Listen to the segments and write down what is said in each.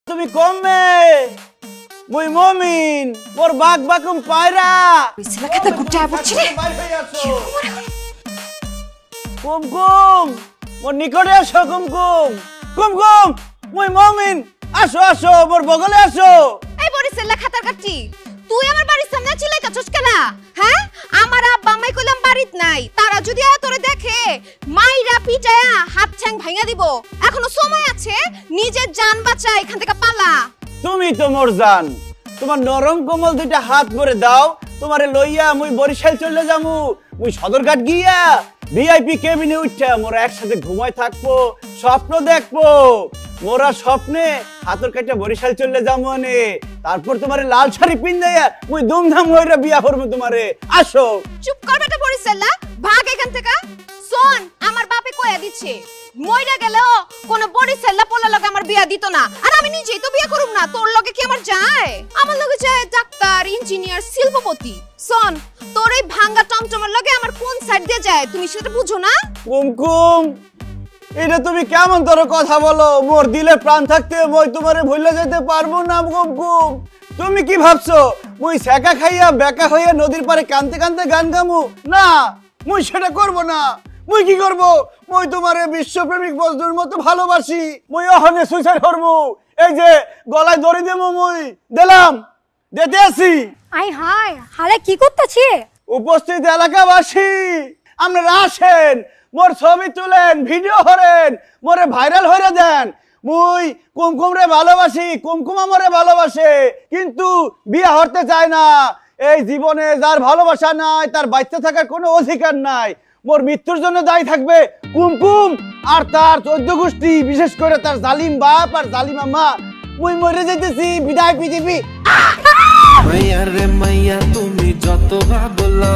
তুমি কমবে মুই মমিন মোর বাঘ বাকুম পায়রা বিছলা খেতে গুটা পড়ছি রে কুমকুম মোর নিকটে আসো কুমকুম কুমকুম মুই মমিন আসো আসো মোর বগলে আসো। এই বরিশালা খাতার কাটি তুই আমার বাড়ির সামনে চিল্লাইতাছস কেন? হ্যাঁ আমার আব্বা আম্মাই কইলাম বাড়িত নাই, তারা যদি তোরে দেখে মাইরা পিটায়া হাত ছ্যাং ভাঙা দিব। এখনো সময় আছে, নিজের জান বাঁচা, এখান থেকে পালা। তুমি তো মোর জান, তোমার নরম কোমল দুইটা হাত করে দাও, তোমারে লইয়া মুই বরিশাল চলে যামু। মুই সদরঘাট গিয়া ভিআইপি কেবিনে উঠা মোরা একসাথে ঘুমায় থাকবো, স্বপ্ন দেখবো। মোরা স্বপ্নে হাতর কাটা বরিশাল চলে যাবো মানে, তারপর তোমারে লাল শাড়ি পিন্দাইয়া মুই ধুমধাম হইরা বিয়া করবো তোমারে। আসো। চুপ কর বেটা বরিশালা, ভাগ এখান থেকে। শোন, আমার বাপে কইয়া দিচ্ছে মইরা গেলেও কোন বরিশালা পোলা লগে আমার বিয়া দিত না, আর আমি নিজেই তো বিয়া করুম না। তোর লগে কি আমার যায়? আমার লগে যায় ডাক্তার, ইঞ্জিনিয়ার, শিল্পপতি। শোন, তোর এই ভাঙ্গা টমটমের লগে আমার কোন সাইড দিয়ে যায় তুমি সেটা বুঝো না? কুমকুম, এটা তুমি কেমন তোর কথা বলো? মোর দিলে প্রাণ থাকতে মই তোমারে ভুলে যেতে পারবো না কুমকুম। তুমি কি ভাবছো মুই সেকা খাইয়া বেকা হইয়া নদীর পারে কানতে কানতে গান গামু? না, মুই সেটা করব না। মুই কি করব? মুই তোমারে বিশ্বপ্রেমিক বন্ধুর মতো ভালোবাসি। মুই ওখানে সুইসাইড করব। এই যে গলায় দড়ি দেবো, মুই দিলাম, দিতে আসি। আই হাই, হালে কি করতেছি? উপস্থিত এলাকাবাসী, আপনারা আসেন, মোর ছবি তুলেন, ভিডিও করেন, মোরে ভাইরাল হয়ে দেন। মুই কুমকুম রে ভালোবাসি, কুমকুম আমারে ভালোবাসে, কিন্তু বিয়ে হতে চায় না। এই জীবনে যার ভালোবাসা নাই তার বাঁচতে থাকার কোনো অধিকার নাই। মোর মৃত্যুর জন্য দায়ী থাকবে কুমকুম আর তার 14 গোষ্ঠী, বিশেষ করে তার জালিম বাপ আর জালিমা মা। মুই মরে যাইতেছি, বিদায় পৃথিবী। মাইয়া রে মাইয়া তুমি যত ভাবলো,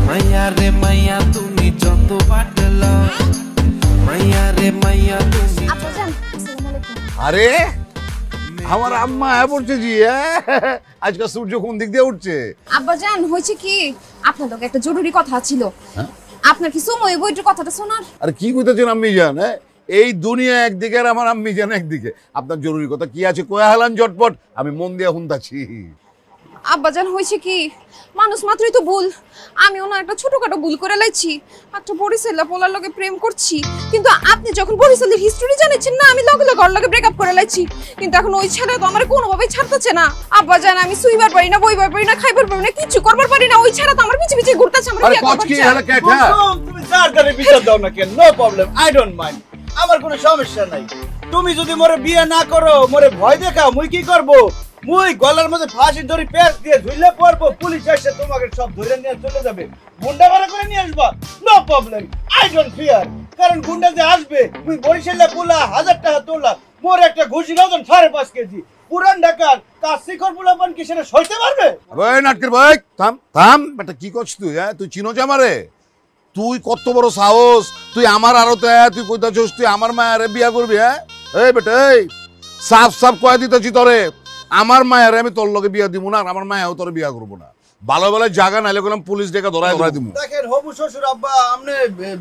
মাইয়া রে মাইয়া তুমি যত বাটলো, মাইয়া রে মাইয়া তুমি। আব্বাজান, আসসালামু আলাইকুম। আরে আমার আম্মা পড়ছে জি। আজকে সূর্য কোন দিক দিয়ে উঠছে? আব্বাজান, হয়েছে কি, আপনার লগে একটা জরুরি কথা ছিল। আপনার কি সময় বইটার কথাটা শোনার? আরে কি কইতেছেন আম্মি জান? এই দুনিয়া একদিকে আর আমার আম্মি জান একদিকে। আপনার জরুরি কথা কি আছে কয়া হালান ঝটপট, আমি মন দিয়ে শুনতাছি। আব্বাজান, হয়েছে কি, মানুষ মাত্রই তো ভুল। আমিও না একটা ছোটখাটো ভুল করে লাইছি। একটা বরিশালা পোলার লগে প্রেম করছি, কিন্তু আপনি যখন বরিশালের হিস্টোরি জানেছেন না, আমি লগে লগে ওর লগে ব্রেকআপ করে লাইছি। কিন্তু এখন ওই ছেলে তো আমার কোনোভাবেই ছাড়তেছে না। আব্বাজান, আমি শুইবার পারি না, বইবার পারি না, খাইবার পারি না, কিছু করবার পারি না। ওই ছেলে তো আমার পিছে পিছে ঘুরতেছে। আমার আরে বিয়ে কচ করবার কি চাই। হলো কেটা? কুমকুম, তুমি যার গানে বিচার দাও না কেন, no problem, I don't mind. আমার কোনো সমস্যা নাই। তুমি যদি মোরে বিয়ে না করো, মোরে ভয় দেখাও, মুই কি করব? মুই গলার মধ্যে ফাঁসি ধরি পেঁচ দিয়ে ঝুলে পড়বো, পুলিশ এসে তোমাকে সব ধরে নিয়ে চলে যাবে, গুন্ডা ভাড়া করে নিয়ে আসবা, no problem, I don't fear. কারণ গুন্ডা যে আসবে, মুই বরিশালে পোলা 1000 টাকা তোলা, মোর একটা ঘুষির ওজন 5.5 কেজি, পুরান ঢাকার কাজ শিখর পোলাপান কি সেটা সইতে পারবে? ভাই নাটকের ভাই থাম থাম, বেটা কি করছিস তুই? তুই চিনোস আমারে? তুই কত বড় সাহস, তুই আমার আরতে তুই কইতাছস তুই আমার মায়ারে বিয়া করবি? এই বেটা, এই সাফ সাফ কয়ে দিতেছি তোরে, আমার মায়ারে আমি তোর লগে বিয়া দিব না, আর আমার মায়াও তোরে বিয়া করবো না। ভালো ভালো জায়গা নাইলে গেলাম পুলিশ ডেকে ধরাই দিব। দেখেন হবু শ্বশুর আব্বা, আপনি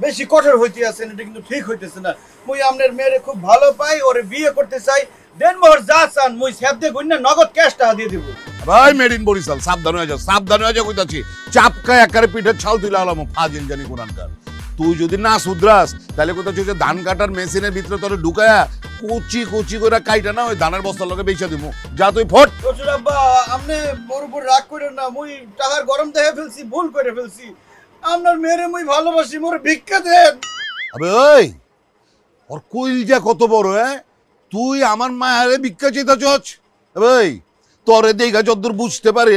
বেশি কঠোর হইতে আছেন, এটা কিন্তু ঠিক হইতেছে না। মুই আপনার মেয়েরে খুব ভালো পাই, ওরে বিয়ে করতে চাই। দেন মোর যা চান মুই সেবদে গুন্না নগদ ক্যাশ টাকা দিয়ে দিব। ভাই মেড ইন বরিশাল, সাবধান হয়ে যা, সাবধান হয়ে যা কইতাছি। চাপকায় একারে পিঠের ছাল তুলে আলাম ফাজিল জানি কোরআনকার। তুই যদি না সুদ্রাস তাহলে কোথাও যে ধান কাটার মেশিনের ভিতরে তোরে ঢুকায়া কুচি কুচি করে কাইটা না ওই ধানের বস্তার লগে বেচা দিব। যা তুই ফট। শ্বশুর আব্বা, আপনি মোর উপর রাগ করেন না, মুই টাকার গরম দেখে ফেলছি, ভুল করে ফেলছি। আপনার মেয়েরে মুই ভালোবাসি, মোর ভিক্ষা দেন। আবে ওই ওর কইলজা কত বড়, তুই আমার মায়ারে ভিক্ষা চাইতাছস? ভাই তোরে দেখা যতদূর বুঝতে পারি,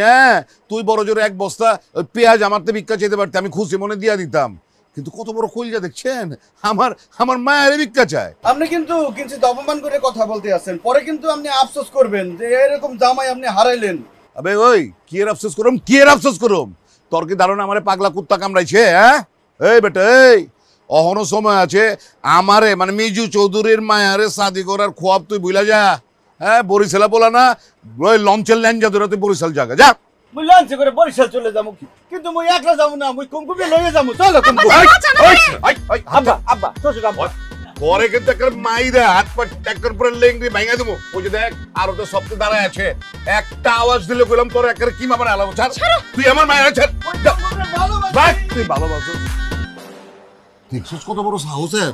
তুই বড় জোরে 1 বস্তা পেঁয়াজ আমারতে ভিক্ষা চাইতে পারতি, আমি খুশি মনে দিয়া দিতাম। কিন্তু কত বড় কইলজা দেখছেন, আমার মায়ের ভিক্ষা চায়। আপনি কিন্তু কিঞ্চিত অপমান করে কথা বলতে আছেন, পরে কিন্তু আপনি আফসোস করবেন যে এরকম জামাই আপনি হারাইলেন। আবে ওই কি এর আফসোস করুম, কি এর আফসোস করুম? তোর কি ধারণা আমারে পাগলা কুত্তা কামড়াইছে? এই বেটা, এই অহনো সময় আছে। আমারে মানে মিজু চৌধুরীর মায়ারে শাদি করার খোয়াব তুই বুঝলা যা। বরিশালা বলা না, ওই লঞ্চের ল্যান্ডা ধরে তুই বরিশাল জায়গা যা। মুই লঞ্চে করে বরিশাল চলে যাবো, কিন্তু মুই একলা যাবো না, মুই কুমকুমে লইয়ে যাবো। চলো কুমকুম। আব্বা, আব্বা, শ্বশুর আব্বা, পরে কিন্তু একটা মাই দে হাত পা ট্যাক্টর পরে লেংড়ি ভাঙা দেবো। ওই যে দেখ আরো তো সপ্তাহে দাঁড়ায় আছে, একটা আওয়াজ দিলে বললাম তোর একটা কি মামার আলাদা ছাড়। তুই আমার মায়ের ছাড়, তুই ভালোবাসো। দেখছিস কত বড় সাহসের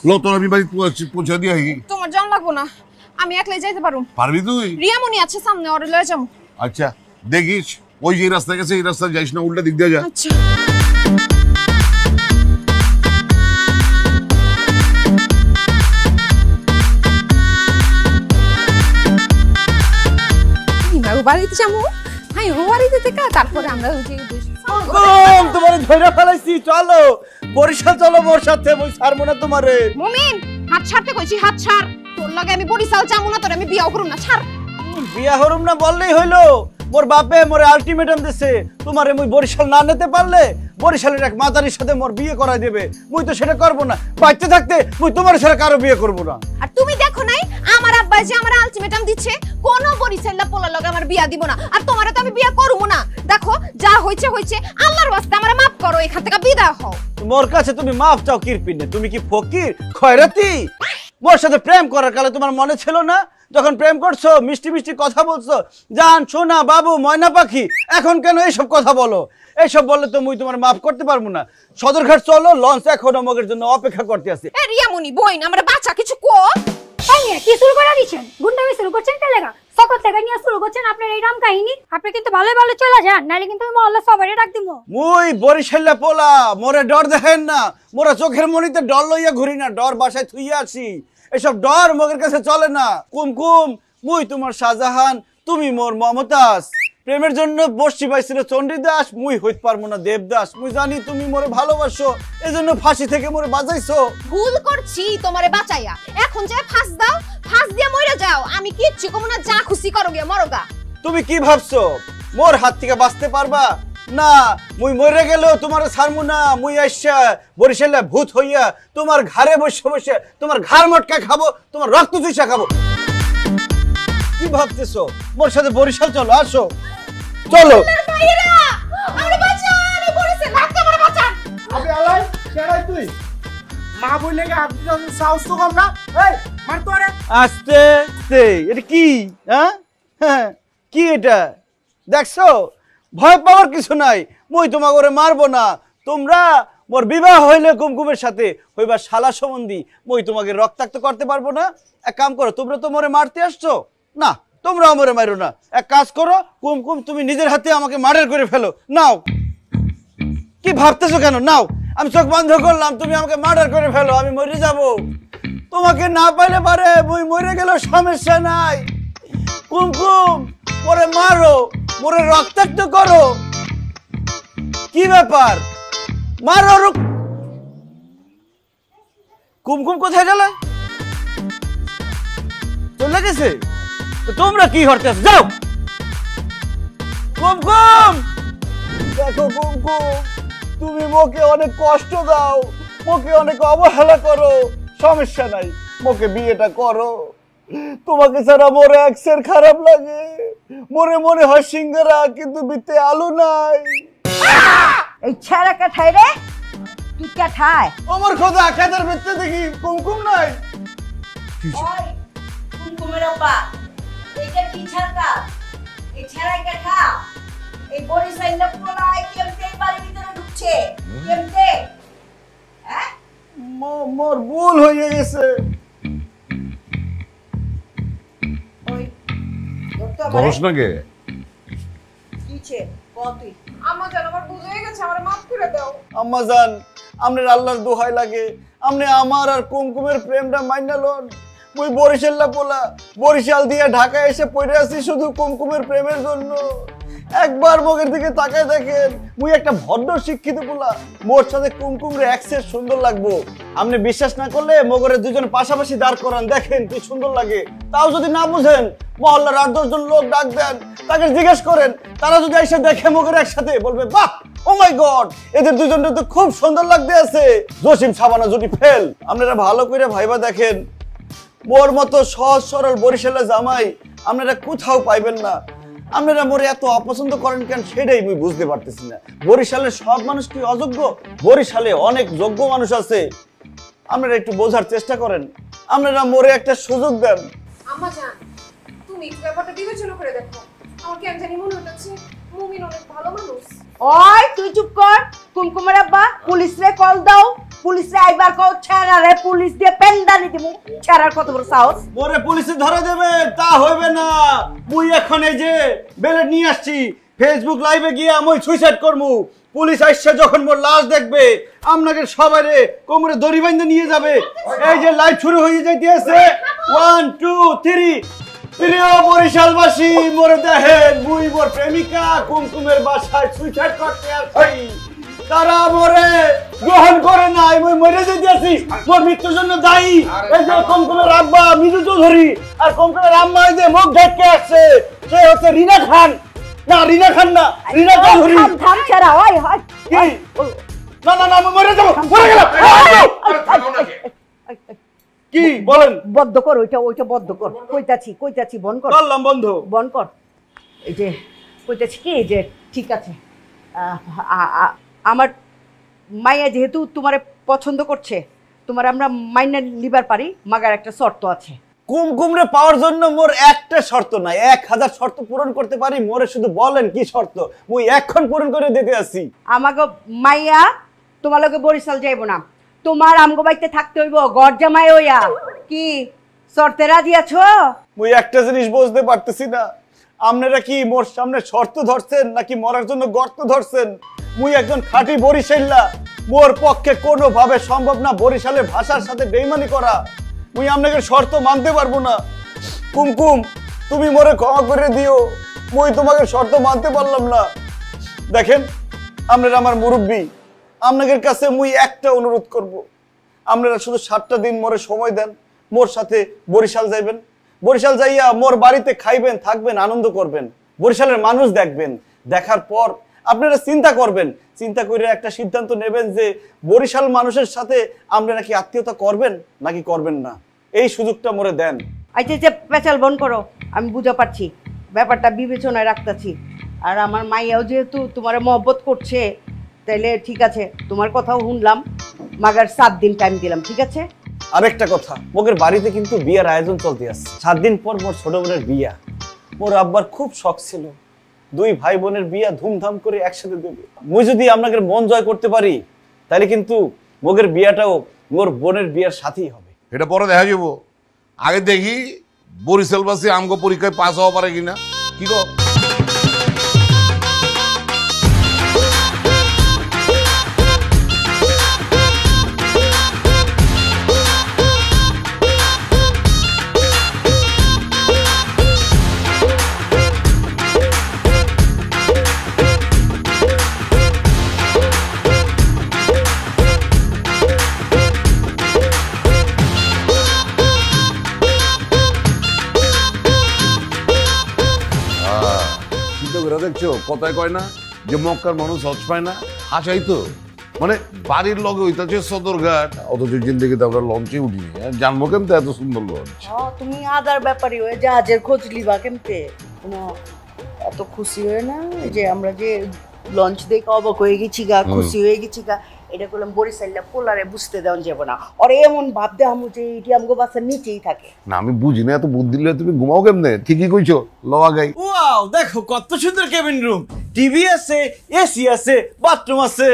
লোক, তোর আমি বাড়ি পৌঁছে দিয়ে আই। তোমার জান লাগবো না, আমি একলাই যাইতে পারুম। পারবি তুই? রিয়ামণি আছে সামনে, ওরে লয়ে যাবো। আচ্ছা দেখিস ওই যে রাস্তা গেছে এই রাস্তা যাইস না, উল্টা দিক দিয়ে যা। আচ্ছা বাড়িতে যাবো, হ্যাঁ ও বাড়িতে থেকে তারপরে আমরা ওই যে তোমার ধরে ফেলাইছি, চলো বরিশাল চলো মোর সাথে, বই ছাড়বো না তোমারে। মুমিন হাত ছাড়তে কইছি, হাত ছাড়। তোর লাগে আমি বরিশাল যাবো না, তোর আমি বিয়াও করুম না, ছাড়। বিয়া হরুম না বললেই হইলো, মোর বাপে মোরে আলটিমেটাম দিছে, তোমারে মুই বরিশাল না নিতে পারলে বরিশালের এক মাতারির সাথে মোর বিয়ে করাই দেবে। মুই তো সেটা করবো না, বাচ্চা থাকতে মুই তোমার সাথে কারো বিয়ে করবো না। আর তুমি দেখো নাই আমার আব্বা যে আমার আলটিমেটাম দিচ্ছে, কোন বরিশাল্লা পোলা লগে আমার বিয়া দিব না, আর তোমারে তো আমি বিয়া করবো না। দেখো যা হইছে হইছে, আল্লাহর ওয়াস্তে আমারে মাফ করো, এখান থেকে বিদায় হও। মোর কাছে তুমি মাফ চাও কিরপিনে, তুমি কি ফকির খয়রাতি? মোর সাথে প্রেম করার কালে তোমার মনে ছিল না? যখন প্রেম করছো মিষ্টি মিষ্টি কথা বলছো, জান সোনা বাবু ময়না পাখি, এখন কেন এইসব কথা বলো? এইসব বললে তো মুই তোমার মাফ করতে পারবো না। সদরঘাট চলো, লঞ্চ এখনো মগের জন্য অপেক্ষা করতে আছে। এ রিয়ামণি বইন আমরা বাচ্চা কিছু কো। তাই নিয়ে কি শুরু করে দিচ্ছেন? গুন্ডামি শুরু করছেন কেন লেগা? সকাল থেকে নিয়ে শুরু করছেন আপনার এই রাম কাহিনী। আপনি কিন্তু ভালো ভালো চলে যান, নাহলে কিন্তু আমি মহল্লা সবাই ডাক দিব। মুই বরিশাল্লা পোলা, মোরে ডর দেখেন না, মোরা চোখের মনিতে ডর লইয়া ঘুরি না, ডর বাসায় থুইয়া আসি। এসব ডর মগের কাছে চলে না। কুমকুম মুই তোমার শাহজাহান, তুমি মোর মমতাজ। প্রেমের জন্য বর্ষি পাইছিল চণ্ডীদাস, মুই হইতে পারবো না দেবদাস। মুই জানি তুমি মোরে ভালোবাসো, এজন্য ফাঁসি থেকে মোরে বাঁচাইছো। ভুল করছি তোমারে বাঁচাইয়া, এখন যে ফাঁস দাও, ফাঁস দিয়া মইরা যাও। আমি কি ইচ্ছে কমু না, যা খুশি করো গিয়া মরগা। তুমি কি ভাবছো মোর হাত থেকে বাঁচতে পারবা? না, মুই মরে গেলেও তোমার ছাড়মু না। মুই আইসা বরিশালে ভূত হইয়া তোমার ঘাড়ে বসে বসে তোমার ঘাড় মটকা খাবো, তোমার রক্ত চুষা খাবো। কি ভাবতেছো? মোর সাথে বরিশাল চলো, আসো চলো। আমরা বাঁচান, বরিশাল লাগতে আমরা বাঁচান। আবে আলাই কেডাই তুই? মা বইলে কি আপনি তো সাহস তো কম না? এই মার তো আরে। আস্তে আস্তে, এটা কি? হ্যাঁ কি এটা দেখছো? ভয় পাওয়ার কিছু নাই, মুই তোমাকে ওরে মারবো না। তোমরা মোর বিবাহ হইলে কুমকুমের সাথে হইবা শালা সম্বন্ধী, মুই তোমাকে রক্তাক্ত করতে পারবো না। এক কাম করো, তোমরা তো মোরে মারতে আসছো না, তোমরা আমারে মারো না। এক কাজ করো কুমকুম, তুমি নিজের হাতে আমাকে মার্ডার করে ফেলো। নাও। কি ভাবতেছো কেন? নাও, আমি চোখ বন্ধ করলাম, তুমি আমাকে মার্ডার করে ফেলো, আমি মরে যাব। তোমাকে না পাইলে পারে মুই মরে গেল, সমস্যা নাই। কুমকুম পরে মারো, মোরে রক্তাক্ত করো, কি ব্যাপার? মারো। কুমকুম কোথায় গেল? চলে গেছে? তো তোমরা কি করতে যাও? কুমকুম দেখো, কুমকুম তুমি মোকে অনেক কষ্ট দাও, মোকে অনেক অবহেলা করো, সমস্যা নাই, মোকে বিয়েটা করো। তোমাকে ছাড়া মোরে এক্সের খারাপ লাগে, মোরে মনে হয় সিঙ্গারা, কিন্তু বিতে আলু নাই। এই ছেড়ে কে ঠাই রে? তুই কে ঠাই? আমার খোদা, খেতের ভিতরে দেখি কুমকুম নাই। ওই কুমকুমের আপা, এইটা কি ছাড়কা? এই ছেড়ে কে ঠা? এই বরিশাল না পোলাই কেমতে বাড়ির ভিতরে ঢুকছে? কেমতে? হ্যাঁ? মোর ভুল হয়ে গেছে। ওই দত্ত দোষ না কে? কিছে? কতই? আম্মা জান আমার ভুল হয়ে গেছে, আমারে মাফ করে দাও। আম্মা জান, আপনার আল্লাহর দোহাই লাগে, আপনি আমার আর কুমকুমের প্রেমটা মাইনা লন। মুই বরিশাল্লা পোলা, বরিশাল দিয়ে ঢাকা এসে পড়ে আছি শুধু কুমকুমের প্রেমের জন্য। একবার মগের দিকে তাকায় দেখেন, মুই একটা ভদ্র শিক্ষিত পোলা, মোর সাথে কুমকুমরে এক্সেস সুন্দর লাগবো। আপনি বিশ্বাস না করলে মগরের দুজন পাশাপাশি দাঁড় করান, দেখেন কি সুন্দর লাগে। তাও যদি না বুঝেন, মহল্লার 8-10 জন লোক ডাক দেন, তাকে জিজ্ঞেস করেন, তারা যদি এসে দেখে মগর একসাথে, বলবে বাহ, ও মাই গড, এদের দুজনটা তো খুব সুন্দর লাগতে আছে। জসিম সাবানা জুটি ফেল। আপনারা ভালো করে ভাইবা দেখেন, মোর মতো সহজ সরল বরিশালের জামাই আপনারা কোথাও পাইবেন না। আপনারা মোরে এত অপছন্দ করেন কেন, সেটাই আমি বুঝতে পারতেছি না। বরিশালের সব মানুষ কি অযোগ্য? বরিশালে অনেক যোগ্য মানুষ আছে। আপনারা একটু বোঝার চেষ্টা করেন, আপনারা মোরে একটা সুযোগ দেন। আম্মা জান, তুমি একটু ব্যাপারটা বিবেচনা করে দেখো। আমার কেন জানি মনে হচ্ছে মুমিন অনেক ভালো মানুষ। ওই তুই চুপ কর। কুমকুমের আব্বা, পুলিশরে কল দাও, পুলিশরে আইবার কও, ছেড়ারে পুলিশ দিয়ে পেন্দানি দিমু। ছেড়ার কত বড় সাহস! মোরে পুলিশে ধরে দেবে তা হইবে না। মুই এখন এই যে বেলে নিয়ে আসছি, ফেসবুক লাইভে গিয়ে আমি সুইসাইড করমু। পুলিশ আইসা যখন মোর লাশ দেখবে, আপনাকে সবাইরে কোমরে দড়ি বাইন্ধে নিয়ে যাবে। এই যে লাইভ শুরু হয়ে যাইতেছে, 1 2 3। প্রিয় বরিশালবাসী, মোরে দেখেন, মুই মোর প্রেমিকা কুমকুমের বাসায় সুইসাইড করতে আসছি। তারা মোরে গ্রহণ করে নাই, মই মরে যাইতেছি। মোর মৃত্যুর জন্য দায়ী এই যে কুমকুমের আব্বা মিজু চৌধুরী, আর কুমকুমের আম্মা এই যে মুখ ঢেকে আসছে, সে হচ্ছে রিনা খান। না, রিনা খান না, রিনা চৌধুরী। থাম থাম ছেড়া, ওই হয় কি? না না না, আমি মরে যাবো, মরে গেলাম। কি বলেন? বদ্ধ কর, ওইটা বদ্ধ কর। কইতাছি বন কর, করলাম বন্ধ। বন কর। এই যে কইতাছি কি যে ঠিক আছে, আমার মাইয়া যেহেতু তোমারে পছন্দ করছে, তোমার আমরা মাইনা লিবার পারি, মাগার একটা শর্ত আছে। কুমকুমরে পাওয়ার জন্য মোর একটা শর্ত নাই, 1000 শর্ত পূরণ করতে পারি। মোরে শুধু বলেন কি শর্ত, মুই এখন পূরণ করে দিতে আসি। আমাকে মাইয়া তোমার লগে বরিশাল যাইব না, তোমার আমগো বাইতে থাকতে হইব গড় জামাই হইয়া। কি শর্তে রাজি আছো? মুই একটা জিনিস বুঝতে পারতেছি না, আপনারা কি মোর সামনে শর্ত ধরছেন নাকি মরার জন্য গর্ত ধরছেন? মুই একজন খাঁটি বরিশাল্লা, মোর পক্ষে কোনোভাবে সম্ভব না বরিশালের ভাষার সাথে বেইমানি করা। মুই আপনাকে শর্ত মানতে পারবো না। কুমকুম, তুমি মোরে ক্ষমা করে দিও, মুই তোমাকে শর্ত মানতে পারলাম না। দেখেন, আপনারা আমার মুরব্বী, আপনাদের কাছে মুই একটা অনুরোধ করব, আপনারা শুধু 7টা দিন মোরে সময় দেন। মোর সাথে বরিশাল যাইবেন, বরিশাল যাইয়া মোর বাড়িতে খাইবেন, থাকবেন, আনন্দ করবেন, বরিশালের মানুষ দেখবেন। দেখার পর আপনারা চিন্তা করবেন, চিন্তা করে একটা সিদ্ধান্ত নেবেন যে বরিশাল মানুষের সাথে আপনারা কি আত্মীয়তা করবেন নাকি করবেন না। এই সুযোগটা মোরে দেন। আচ্ছা যে পেঁচাল বন করো, আমি বুঝা পারছি, ব্যাপারটা বিবেচনায় রাখতেছি। আর আমার মাইয়াও যেহেতু তোমার মহব্বত করছে, তাইলে ঠিক আছে, তোমার কথাও শুনলাম, মাগার 7 দিন টাইম দিলাম, ঠিক আছে? আরেকটা কথা, মোদের বাড়িতে কিন্তু বিয়ার আয়োজন চলতে আছে। 7 দিন পর মোর ছোট বোনের বিয়া। মোর আব্বার খুব শখ ছিল 2 ভাই বোনের বিয়া ধুমধাম করে একসাথে দেবে। মুই যদি আপনাদের মন জয় করতে পারি, তাহলে কিন্তু মোদের বিয়াটাও মোর বোনের বিয়ার সাথেই হবে। এটা পরে দেখা যাব। আগে দেখি বরিশালবাসী আমগো পরীক্ষায় পাস হওয়া পারে কিনা। কি গো? দেখছো কথায় কয় না যে মক্কার মানুষ হজ পায় না, হাসাই তো। মানে বাড়ির লগে হইতাছে সদরঘাট, অথচ জিন্দগিতে আমরা লঞ্চে উঠিনি। জানবো কেমতে এত সুন্দর লঞ্চ? তুমি আদার ব্যাপারী হয়ে জাহাজের খোঁজ লিবা কেমতে? এত খুশি হয়ে না যে আমরা যে লঞ্চ দেখে অবাক হয়ে গেছি গা, খুশি হয়ে গেছি গা, এটা করলাম বরিশাল্লা পোলারে বুঝতে দেওয়া যাবে না। আর এমন ভাবতে আমু যে এটি আমগো বাসার নিচেই থাকে। না আমি বুঝি না, এত বুদ্ধি দিলে তুমি ঘুমাও কেমনে? ঠিকই কইছো, লওয়া গাই। ওয়াও, দেখো কত সুন্দর কেবিন রুম, টিভি আছে, এসি আছে, বাথরুম আছে।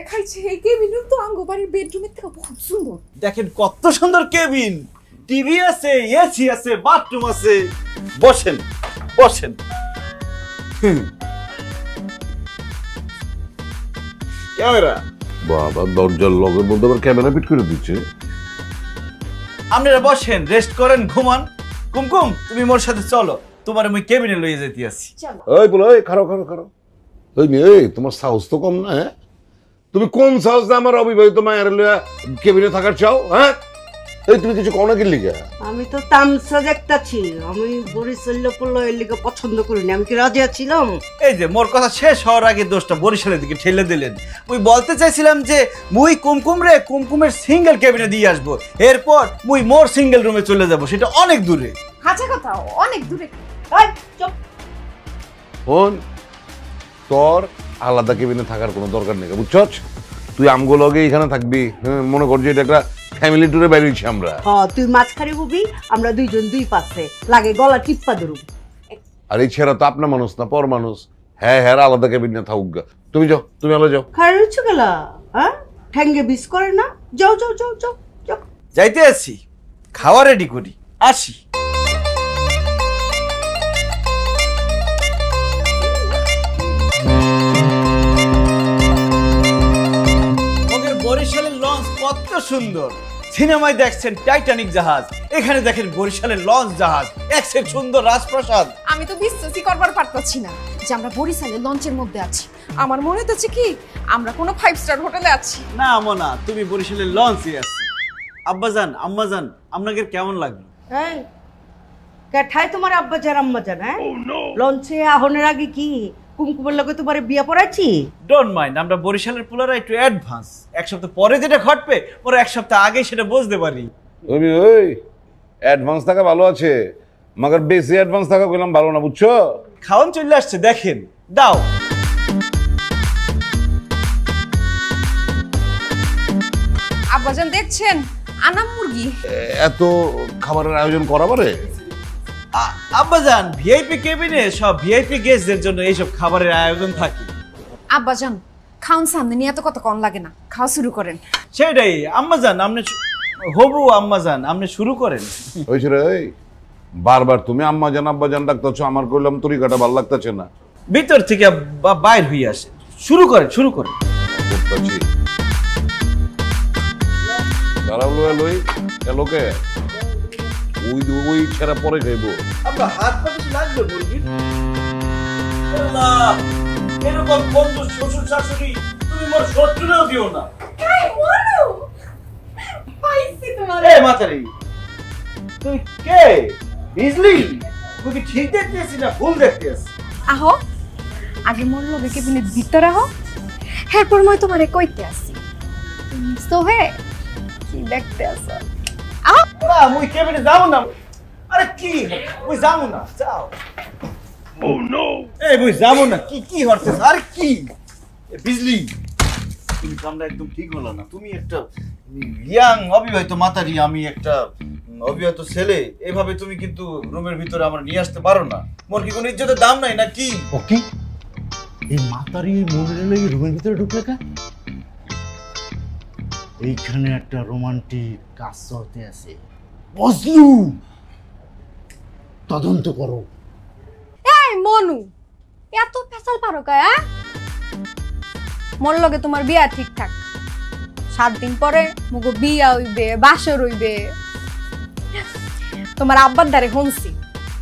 খাইছে এই কেবিন রুম তো আঙ্গো বাড়ির বেডরুমের থেকে খুব সুন্দর। দেখেন কত সুন্দর কেবিন, টিভি আছে, এসি আছে, বাথরুম আছে। বসেন বসেন। ক্যামেরা বাবা, দরজার লগের মধ্যে আবার ক্যামেরা ফিট করে দিচ্ছে। আপনারা বসেন, রেস্ট করেন, ঘুমান। কুমকুম, তুমি মোর সাথে চলো, তোমার আমি কেবিনে লইয়ে যেতে আসি। ওই বলো, ওই খারো খারো খারো। ওই মেয়ে, এই তোমার সাহস তো কম না। হ্যাঁ, তুমি কোন সাহস আমার অবিবাহিত মায়ের লইয়া কেবিনে থাকার চাও? হ্যাঁ, এই তুমি কিছু কও না কি লিগা? আমি তো তামসা দেখতাছি, আমি বরিশাল্লা পোলার লিগে পছন্দ করিনি। আমি কি রাজি ছিলাম? এই যে মোর কথা শেষ হওয়ার আগে দোষটা বরিশালের দিকে ঠেলে দিলেন। মুই বলতে চাইছিলাম যে মুই কুমকুমের সিঙ্গেল কেবিনে দিয়ে আসবো, এরপর মুই মোর সিঙ্গেল রুমে চলে যাব, সেটা অনেক দূরে। হাঁচা কথা অনেক দূরে। ফোন তোর আলাদা কেবিনে থাকার কোনো দরকার নেই, বুঝছস? তুই আমগো লগে এখানে থাকবি। হ্যাঁ, মনে কর যে এটা একটা ফ্যামিলি ট্যুরে বেরিয়েছি আমরা। তুই মাঝখানে হবি, আমরা দুইজন দুই পাশে লাগে গলা টিপ্পা ধরুম। আর এই ছেড়া তো আপনার মানুষ না, পর মানুষ। হ্যাঁ হ্যাঁ, আলাদা কেবিন না থাকুক গা। তুমি যাও, তুমি আলো যাও। খারাপ হচ্ছে গেলা, হ্যাঁ ঠ্যাঙ্গে বিষ করে না? যাও যাও যাও যাও যাও। যাইতে আছি, খাওয়া রেডি করি, আসি। বরিশালের লঞ্চ কত সুন্দর। সিনেমায় দেখছেন টাইটানিক জাহাজ, এখানে দেখেন বরিশালের লঞ্চ জাহাজ, একসের সুন্দর রাজপ্রাসাদ। আমি তো বিশ্বাসই করবার পারতাছি না যে আমরা বরিশালের লঞ্চের মধ্যে আছি। আমার মনে হচ্ছে কি আমরা কোনো 5 স্টার হোটেলে আছি। না মনা, তুমি বরিশালের লঞ্চে আছো। আব্বাজান আম্মাজান, আপনাদের কেমন লাগলো? এই কেঠায় তোমার আব্বা যার আম্মা জান? হ্যাঁ লঞ্চে আহনের আগে কি কুমকুমের লগে তোমার বিয়া পড়াচ্ছি? ডোন্ট মাইন্ড, আমরা বরিশালের পোলারা একটু অ্যাডভান্স। এক সপ্তাহ পরে যেটা ঘটবে পরে এক সপ্তাহ আগে সেটা বুঝতে পারি। তুমি ওই অ্যাডভান্স থাকা ভালো আছে, মাগার বেশি অ্যাডভান্স থাকা কইলাম ভালো না, বুঝছো? খাওয়ান চলে আসছে, দেখেন, দাও। আব্বাজান দেখছেন আনাম মুরগি। এত খাবারের আয়োজন করা পারে? আব্বাজান ভিআইপি কেবিনে সব ভিআইপি গেস্টদের জন্য এইসব খাবারের আয়োজন থাকে। আব্বাজান খাওন সামনে নিয়ে এত কত কম লাগে না, খাওয়া শুরু করেন। সেটাই আম্মাজান, আপনি হবু আম্মাজান, আপনি শুরু করেন। হয়েছে রে, বারবার তুমি আম্মা জান ডাকতেছো, আমার কইলাম তরিকাটা ভালো লাগতেছে না। ভিতর থেকে বাইর হয়ে আসে, শুরু করেন শুরু করেন। করতেছি দাঁড়াও, লই এলোকে ওই ছেড়া পরে খাইবো। আপনার হাত পা কিছু লাগবে মুরগির? আল্লাহ, এরকম বন্ধু শ্বশুর শাশুড়ি তুমি মোর শত্রুরেও দিও না। এই মাতারি, তুই কে? বিজলি? তুই কি ঠিক দেখতেছিস না ভুল দেখতেছিস? আহো আগে মোর লগে কেবিনের ভিতরে আহো, এরপর মই তোমারে কইতে আসি। সোহে কি দেখতে আসো? না মুই কেবিনে যাব না। আরে কি মুই যাব না, যাও। ও নো, এই মুই যাব না। কি কি হচ্ছে? আরে কি বিজলি, তুমি কামটা একদম ঠিক হলো না। তুমি একটা ইয়াং অবিবাহিত মাতারি, আমি একটা অবিবাহিত ছেলে, এভাবে তুমি কিন্তু রুমের ভিতরে আমরা নিয়ে আসতে পারো না। মোর কি কোনো ইজ্জতের দাম নাই নাকি? ওকে, এই মাতারি মনের লেগে রুমের ভিতরে ঢুকলে কা? এইখানে একটা রোমান্টিক কাজ চলতে আছে, বজলু তদন্ত করো। এই মনু, এত পেছাল পারো কা? মোর লগে তোমার বিয়া ঠিকঠাক, 7 দিন পরে মুগো বিয়া হইবে, বাসর হইবে। তোমার আব্বার দ্বারে শুনছি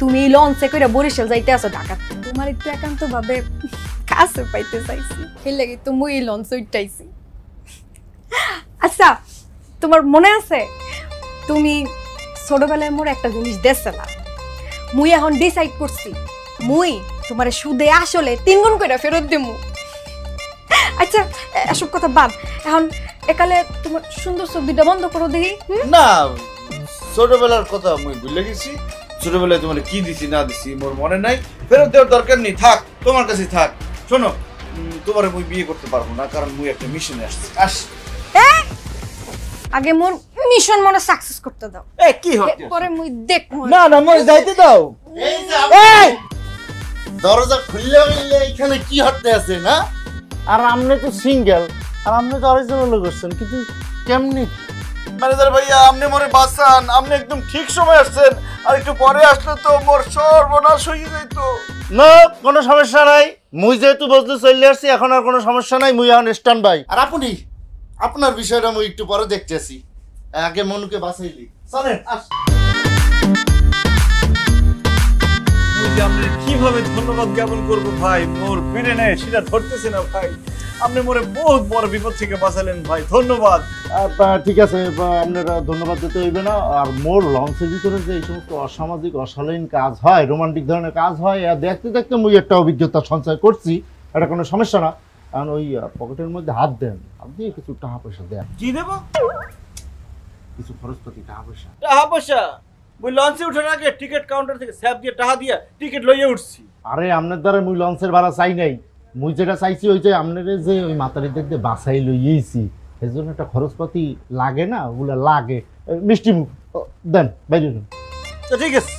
তুমি লঞ্চে কইরা বরিশাল যাইতে আছো ঢাকা। তোমার একটু একান্ত ভাবে কাছে পাইতে চাইছি, এই লাগি তো মুই লঞ্চে উঠাইছি। আচ্ছা তোমার মনে আছে তুমি ছোটবেলায় মোর একটা জিনিস দেখছিলা? মুই এখন ডিসাইড করছি মুই তোমার সুদে আসলে 3 গুণ কইরা ফেরত দেবো। আচ্ছা এসব কথা বাদ, এখন একালে তোমার সুন্দর ছবিটা বন্ধ করো দেখি। না, ছোটবেলার কথা মুই ভুলে গেছি। ছোটবেলায় তোমার কি দিছি না দিছি মোর মনে নাই, ফেরত দেওয়ার দরকার নেই, থাক তোমার কাছে থাক। শোনো, তোমার মুই বিয়ে করতে পারবো না, কারণ মুই একটা মিশনে আসছি। আগে মোর মিশন মনে সাকসেস করতে দাও, এ কি হচ্ছে? পরে মুই দেখবো। না না, মোর যাইতে দাও। এই যে দরজা খুললে হইলে এখানে কি হতে আছে না? আর আপনি তো সিঙ্গেল, আর আপনি তো অরিজিনাল করছেন, কিন্তু কেমনি? ম্যানেজার ভাইয়া, আপনি মোরে বাঁচান, আপনি একদম ঠিক সময় আসছেন। আর একটু পরে আসলে তো মোর সর্বনাশ হয়ে যেত। না, কোনো সমস্যা নাই। মুই যেহেতু বসতে চলে আসছি, এখন আর কোনো সমস্যা নাই। মুই এখন স্ট্যান্ড বাই। আর আপনি আপনার বিষয়টা মুই একটু পরে দেখতেছি, আগে মনুকে বাঁচাইলি। চলেন আস। আমরা কিভাবে ধন্যবাদ জ্ঞাপন করবো ভাই, মোর ফিরে নেয় সেটা ধরতেছে না ভাই। আপনি মোরে বহুত বড় বিপদ থেকে বাঁচালেন ভাই, ধন্যবাদ। ঠিক আছে, আপনারা ধন্যবাদ দিতে হইবে না। আর মোর লঞ্চের ভিতরে যে এই সমস্ত অসামাজিক অশালীন কাজ হয়, রোমান্টিক ধরনের কাজ হয়, দেখতে দেখতে মুই একটা অভিজ্ঞতা সঞ্চয় করছি। এটা কোনো সমস্যা না। কারণ ওই পকেটের মধ্যে হাত দেন, আপনি কিছু টাকা পয়সা দেন। কি দেবো? কিছু খরচপাতি টাকা পয়সা। টাকা পয়সা? ওই লঞ্চে ওঠার আগে টিকিট কাউন্টার থেকে স্যাপ দিয়ে টাকা দিয়ে টিকিট লইয়ে উঠছি। আরে আপনার দ্বারা মুই লঞ্চের ভাড়া চাই নাই। মুই যেটা চাইছি ওই যে আপনার যে ওই মাতারি দেখতে বাসাই লইয়েছি, এর জন্য একটা খরচপাতি লাগে না, ওগুলো লাগে। মিষ্টি মুখ দেন, বাইরে দেন। তো ঠিক আছে,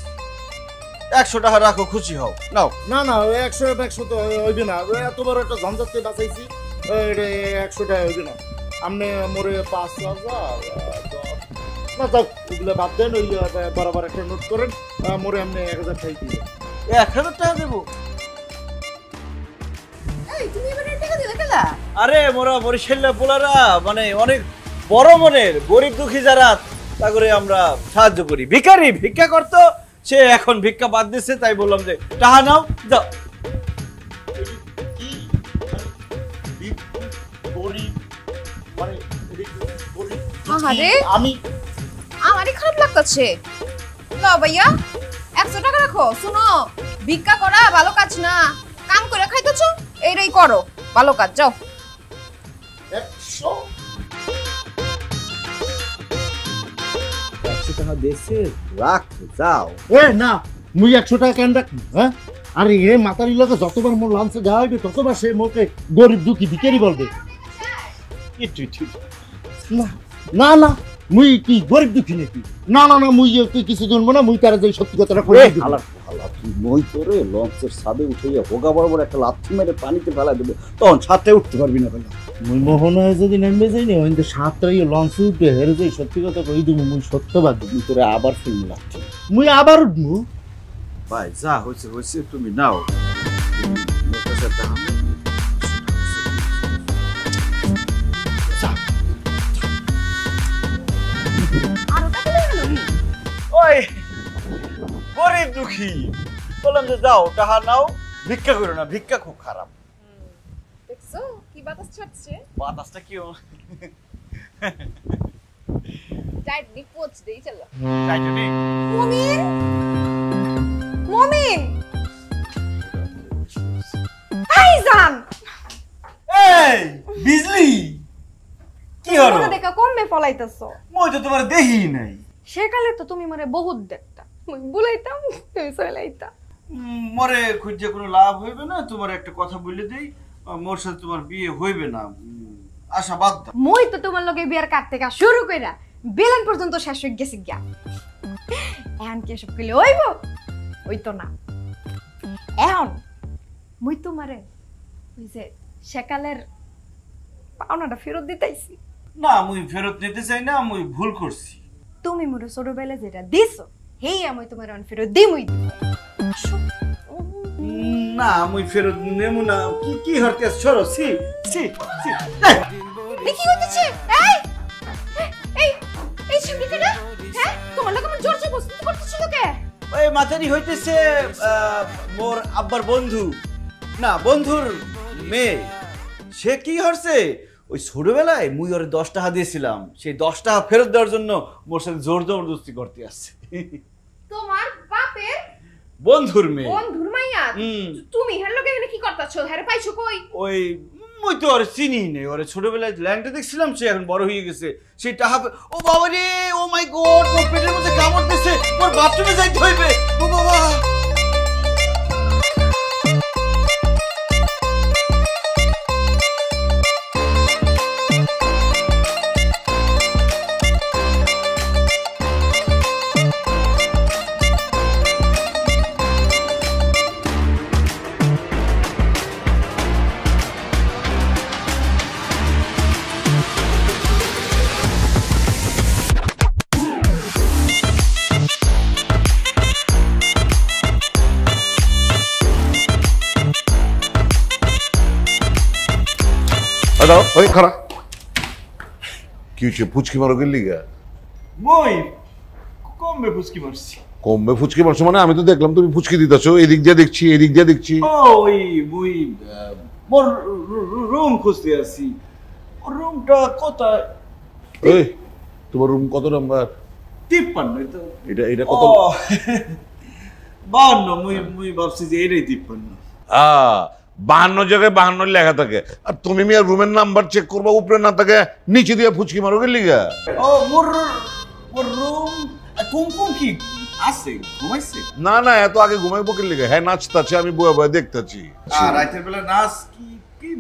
100 টাকা রাখো, খুশি হও, নাও। না না, 100 তো হইবে না, এত বড় একটা ঝঞ্ঝাতে বাঁচাইছি, 100 টাকা হইবে না। আপনি মোরে 5,000 না যাক, ওগুলো বাদ দেন, ওই বরাবর একটা নোট করেন, মোরে আপনি 1000 টাকা দিবেন। 1000 টাকা দেবো? এই তুমি এবারে টাকা দিলে কেলা? আরে মোরা বরিশাল্লা পোলারা মানে অনেক বড় মনের, গরিব দুঃখী যারা তাগরে আমরা সাহায্য করি। ভিখারি ভিক্ষা করতো, সে এখন ভিক্ষা বাদ দিচ্ছে, তাই বললাম যে টাকা নাও, যাও। আহারে আমি আমারই খারাপ লাগতাছে। নাও ভাইয়া 100 টাকা রাখো। শুনো, ভিক্ষা করা ভালো কাজ না, কাম করে খাইতেছো, এইটাই করো, ভালো কাজ, যাও। 100 টাকা দিয়েছে, রাখ, যাও। না, মুই 100 টাকা কেন রাখবো? হ্যাঁ, আরে এ মাতারি লোকে যতবার মোর লাঞ্চে দেওয়া হইবে ততবার সে মোকে গরিব দুঃখী ভিখারি বলবে। না না না, মুই কি গরিব দুঃখী নাকি? না না না, মুই তুই কিছু জানবো না, মুই তারা যে সত্যি কথাটা করে দিব। মই তোরে লঞ্চের ছাদে উঠাইয়া হোগা বরাবর একটা লাথি মেরে পানিতে ফেলা দেবো, তখন ছাদে উঠতে পারবি না। মুই মোহন হয়ে যদি নেমে যাই না, কিন্তু সাতটাই লঞ্চে উঠে হেরে যাই, সত্যি কথা কই দিব, মুই সত্যবাদ দিব। তোরে আবার ফিল্ম লাগছে। মুই আবার উঠবো। ভাই যা হয়েছে হয়েছে, তুমি নাও। আরো টাকা দেবে না? ওই গরিব দুঃখী বললাম যে যাও, টাকা নাও, ভিক্ষা করো না, ভিক্ষা খুব খারাপ। দেখছো কি বাতাস ছাড়ছে? বাতাসটা কি ডাইরেক্টলি পোচ দেই, চলো। টাইটানিক। মমিন, মমিন, ভাইজান, এই বিজলি কি হলো? তোমরা দেখা কমবে ফলাইতেছো। মই তো তোমার দেখি নাই। সেকালে তো তুমি মরে বহুত দেখতা, মুই বুলাইতাম, তুমি চলাইতা। মরে খুঁজে কোনো লাভ হইবে না। তোমার একটা কথা বলে দেই, মোর সাথে তোমার বিয়ে হইবে না, আশা বাদ দাও। মুই তো তোমার লগে বিয়ার কাট থেকে শুরু কইরা বেলান পর্যন্ত শেষ হয়ে গেছি গিয়া। এখন কি এসব কইলে হইব? ওই তো না। এখন মুই তোমারে ওই যে সেকালের পাওনাটা ফেরত দিতেইছি। না, মুই ফেরত নিতে চাই না, মুই ভুল করছি। তুমি মোরে ছোটবেলায় যেটা দিছো হেই আমি তোমার এখন ফেরত দিমই। না, মুই ফেরত নেমু না। কি কি হরতে সরো, সি সি সি। দেখি হইতেছে। এই এই এই সামনেটা, হ্যাঁ তোমার লগে আমার জোর জবরদস্তি করতেছিল কে? ওই মাথারি হইতেছে মোর আব্বার বন্ধু, না বন্ধুর মেয়ে। সে কি হরছে, ওই ছোটবেলায় মুই ওরে 10 টাকা দিয়েছিলাম, সেই 10 টাকা ফেরত দেওয়ার জন্য মোর সাথে জোর জবরদস্তি করতে আসছে। তোমার বাপের বন্ধুর মেয়ে। বন্ধুর মাইয়া? তুমি হের লগে এখানে কি করতেছো? হেরে পাইছো কই? ওই মুই তো ওরে চিনি নেই, ওরে ছোটবেলায় ল্যাংটা দেখছিলাম, সে এখন বড় হয়ে গেছে। সেই টাকা ও বাবা রে, ও মাই গড, ওর পেটের মধ্যে কামড় দিছে, ওর বাথরুমে যাইতে হইবে। ও বাবা, ওই খারা কি হচ্ছে? ফুচকি মারো গেলি গা? মই কমবে ফুচকি মারছি। কমবে ফুচকি মারছো মানে? আমি তো দেখলাম তুমি ফুচকি দিতেছো, এদিক দিয়ে দেখছি, এদিক দিয়ে দেখছি। ওই মুই মোর রুম খুঁজতে আছি। রুমটা কোথায়? এই তোমার রুম কত নাম্বার? 53। তো এটা এটা কত? 52। মুই ভাবছি যে এটাই 53। 52 জায়গায় 52 লেখা থাকে, আর তুমি মিয়া রুমের নাম্বার চেক করবা উপরে না থাকে, নিচে দিয়ে ফুচকি মারো গেলি গা? ও মোর রুম কুমকুম কি আছে, ঘুমাইছে? না না, এত আগে ঘুমাইবো কি লিগা? হ্যাঁ নাচতাছে, আমি বয়ে বয়ে দেখতেছি। রাতের বেলা নাচ কি?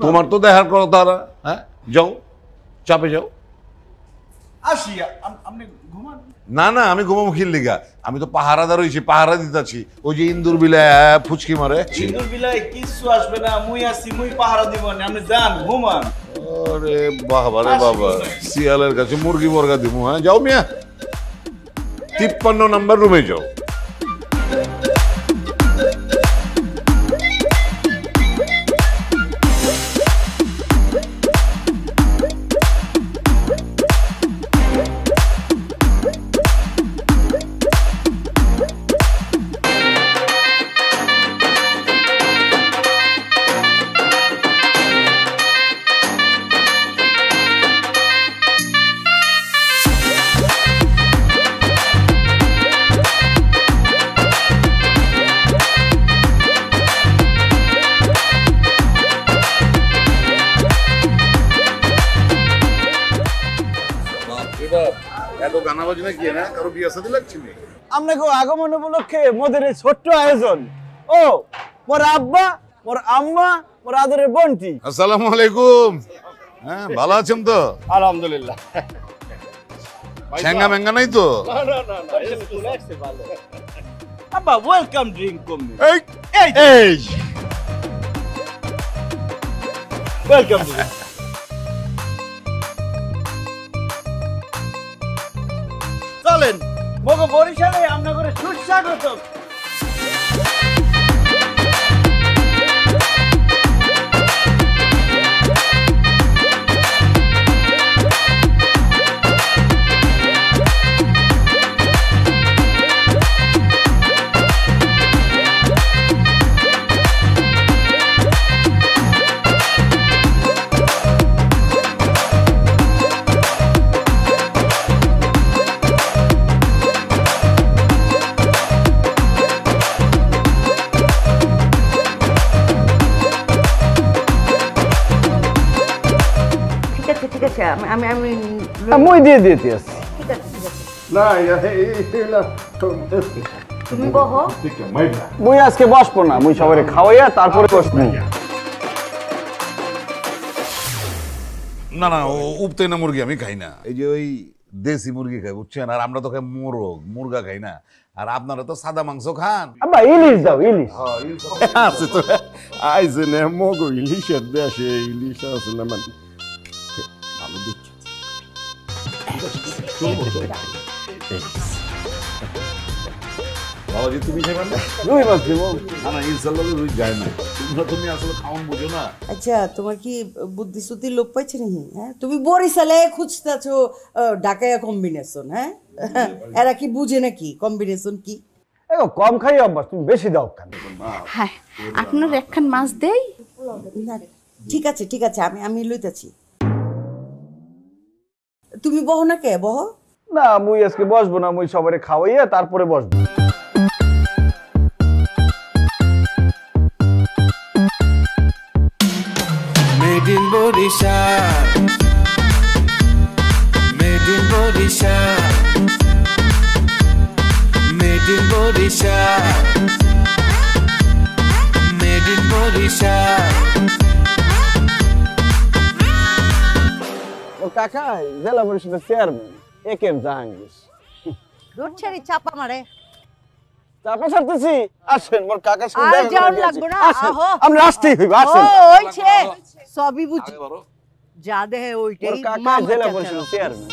তোমার তো দেখার কথা। হ্যাঁ যাও, চাপে যাও। আসি আপনি ঘুমান। না না, আমি ঘুমাবো কি লিগা? আমি তো পাহারাদার হইছি, পাহারা দিতাছি। ওই যে ইন্দুর বিলে ফুচকি মারে। ইন্দুর বিলাই কিছু আসবে না, মুই আসি, মুই পাহারা দিব না, আপনি যান ঘুমান। আরে বাবা রে বাবা, শিয়ালের কাছে মুরগি বর্গা দিব। হ্যাঁ যাও মিয়া, 53 নম্বর রুমে যাও। এত গানা বাজনা কি না, কারো বিয়ে সাথে লাগছে নি? আপনাকে আগমন উপলক্ষে মোদের এই ছোট্ট আয়োজন। ও মোর আব্বা, মোর আম্মা, মোর আদরের বোনটি। আসসালামু আলাইকুম। হ্যাঁ ভালো আছেন তো? আলহামদুলিল্লাহ। ছেঙ্গা মেঙ্গা নাই তো? আব্বা ওয়েলকাম ড্রিঙ্ক কমবে। এই এই ওয়েলকাম ড্রিঙ্ক। চলেন মগো বরিশালে আমরা করে সুস্বাগত। ঠিক আছে, আমি আমি মই দিয়ে দিতে আছি। ঠিক আছে ঠিক আছে, না তুমি বহো। মুই আজকে বসবো না, মুই সবাই খাওয়াইয়া তারপরে বসবো। না না, উপতে না মুরগি আমি খাই না। এই যে ওই দেশি মুরগি খাই, বুঝছেন? আর আমরা তো খাই মোরগ, মুরগা খাই না। আর আপনারা তো সাদা মাংস খান। আব্বা ইলিশ দাও, ইলিশ। আছে তো আইছে না মগো ইলিশের দেশে ইলিশ আছে না মানে ভালো দেখছি। বাবাজি তুমি খাইবেন না? রুই মাছ দিব। না না, ইনশাল্লাহ রুই যায় না। তুমি আসলে খাওয়ান বুঝো না। আচ্ছা, তোমার কি বুদ্ধি সুদ্ধি লোপ পাইছে নাকি? হ্যাঁ, তুমি বরিশালে খুঁজতেছো ঢাকায়া কম্বিনেশন। হ্যাঁ, এরা কি বুঝে নাকি কম্বিনেশন কি? এগো কম খাই আব্বা, তুমি বেশি দাও কেন? হ্যাঁ, আপনার একখান মাছ দেই। না ঠিক আছে ঠিক আছে, আমি আমি লইতাছি। তুমি বহো না, কে বহো? না মুই আজকে বসবো না, মুই সবাই খাওয়াইয়া তারপরে বসবো। Made in Borishal, made in Borishal, made in Borishal, made in Borishal. ও কাকা জেলা পরিষদের চেয়ারম্যান একেম জাহাঙ্গীর। রোড ছেড়ে চাপা মারে। তারপর ছাড়তেছি, আসেন মোর কাকার আর সঙ্গে যাওয়ার লাগবে না, আহো। আমরা আসতেই হইব, ও আসেন। ওইছে সবই বুঝি, যা দেহে মোর ওইটাই কাকা মামা জেলা চাচা। পরিষদের চেয়ারম্যান।